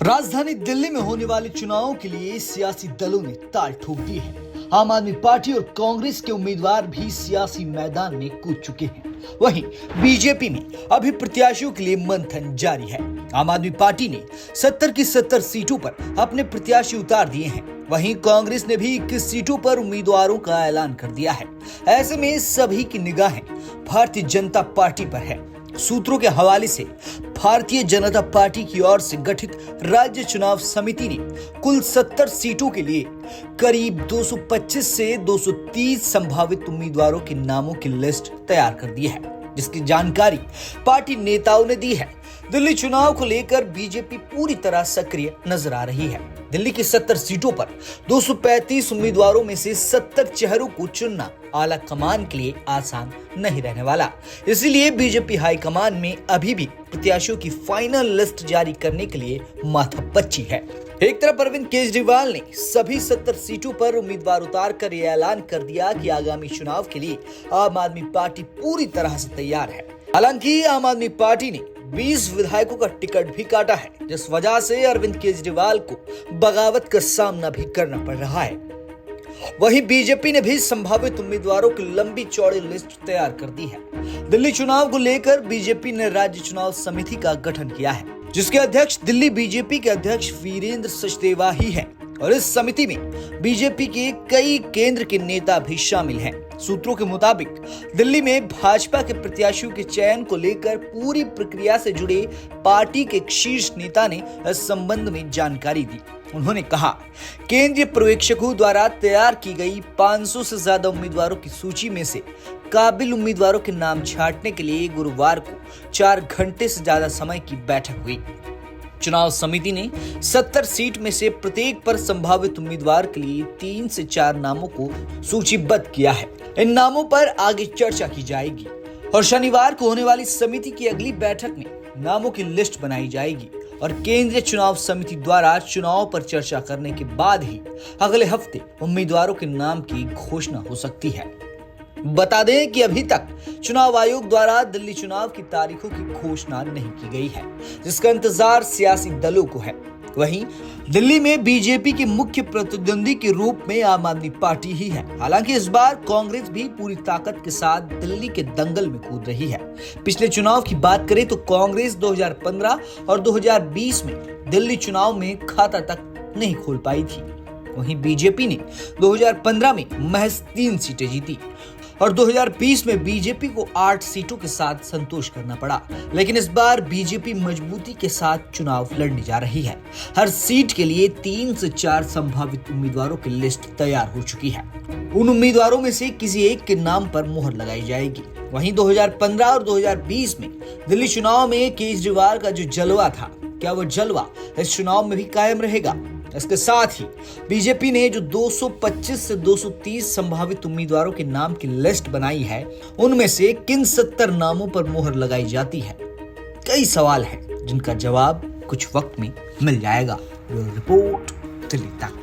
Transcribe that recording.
राजधानी दिल्ली में होने वाले चुनावों के लिए सियासी दलों ने ताल ठोक दी है। आम आदमी पार्टी और कांग्रेस के उम्मीदवार भी सियासी मैदान में कूद चुके हैं। वहीं बीजेपी में अभी प्रत्याशियों के लिए मंथन जारी है। आम आदमी पार्टी ने 70 की 70 सीटों पर अपने प्रत्याशी उतार दिए हैं। वहीं कांग्रेस ने भी 21 सीटों पर उम्मीदवारों का ऐलान कर दिया है। ऐसे में सभी की निगाहें भारतीय जनता पार्टी पर है। सूत्रों के हवाले से भारतीय जनता पार्टी की ओर से गठित राज्य चुनाव समिति ने कुल 70 सीटों के लिए करीब 225 से 230 संभावित उम्मीदवारों के नामों की लिस्ट तैयार कर दी है, जिसकी जानकारी पार्टी नेताओं ने दी है। दिल्ली चुनाव को लेकर बीजेपी पूरी तरह सक्रिय नजर आ रही है। दिल्ली की 70 सीटों पर 235 उम्मीदवारों में से 70 चेहरों को चुनना आला कमान के लिए आसान नहीं रहने वाला। इसीलिए बीजेपी हाईकमान में अभी भी प्रत्याशियों की फाइनल लिस्ट जारी करने के लिए माथापच्ची है। एक तरफ अरविंद केजरीवाल ने सभी 70 सीटों पर उम्मीदवार उतार कर यह ऐलान कर दिया कि आगामी चुनाव के लिए आम आदमी पार्टी पूरी तरह से तैयार है। हालांकि आम आदमी पार्टी ने 20 विधायकों का टिकट भी काटा है, जिस वजह से अरविंद केजरीवाल को बगावत का सामना भी करना पड़ रहा है। वहीं बीजेपी ने भी संभावित उम्मीदवारों की लंबी चौड़ी लिस्ट तैयार कर दी है। दिल्ली चुनाव को लेकर बीजेपी ने राज्य चुनाव समिति का गठन किया है, जिसके अध्यक्ष दिल्ली बीजेपी के अध्यक्ष वीरेंद्र सचदेवा ही हैं। और इस समिति में बीजेपी के कई केंद्र के नेता भी शामिल हैं। सूत्रों के मुताबिक दिल्ली में भाजपा के प्रत्याशियों के चयन को लेकर पूरी प्रक्रिया से जुड़े पार्टी के शीर्ष नेता ने इस संबंध में जानकारी दी। उन्होंने कहा, केंद्रीय पर्यवेक्षकों द्वारा तैयार की गई 500 से ज्यादा उम्मीदवारों की सूची में से काबिल उम्मीदवारों के नाम छांटने के लिए गुरुवार को 4 घंटे से ज्यादा समय की बैठक हुई। चुनाव समिति ने 70 सीट में से प्रत्येक पर संभावित उम्मीदवार के लिए 3 से 4 नामों को सूचीबद्ध किया है। इन नामों पर आगे चर्चा की जाएगी और शनिवार को होने वाली समिति की अगली बैठक में नामों की लिस्ट बनाई जाएगी और केंद्रीय चुनाव समिति द्वारा चुनाव पर चर्चा करने के बाद ही अगले हफ्ते उम्मीदवारों के नाम की घोषणा हो सकती है। बता दें कि अभी तक चुनाव आयोग द्वारा दिल्ली चुनाव की तारीखों की घोषणा नहीं की गई है, जिसका इंतजार सियासी दलों को है। वहीं दिल्ली में बीजेपी के मुख्य प्रतिद्वंदी के रूप में आम आदमी पार्टी ही है। हालांकि इस बार कांग्रेस भी पूरी ताकत के साथ दिल्ली के दंगल में कूद रही है। पिछले चुनाव की बात करें तो कांग्रेस 2015 और 2020 में दिल्ली चुनाव में खाता तक नहीं खोल पाई थी। वहीं बीजेपी ने 2015 में महज 3 सीटें जीती और 2020 में बीजेपी को 8 सीटों के साथ संतोष करना पड़ा। लेकिन इस बार बीजेपी मजबूती के साथ चुनाव लड़ने जा रही है। हर सीट के लिए 3 से 4 संभावित उम्मीदवारों की लिस्ट तैयार हो चुकी है। उन उम्मीदवारों में से किसी एक के नाम पर मुहर लगाई जाएगी। वहीं 2015 और 2020 में दिल्ली चुनाव में केजरीवाल का जो जलवा था, क्या वो जलवा इस चुनाव में भी कायम रहेगा? इसके साथ ही बीजेपी ने जो 225 से 230 संभावित उम्मीदवारों के नाम की लिस्ट बनाई है, उनमें से किन 70 नामों पर मुहर लगाई जाती है? कई सवाल हैं जिनका जवाब कुछ वक्त में मिल जाएगा। रिपोर्ट दिल्ली तक।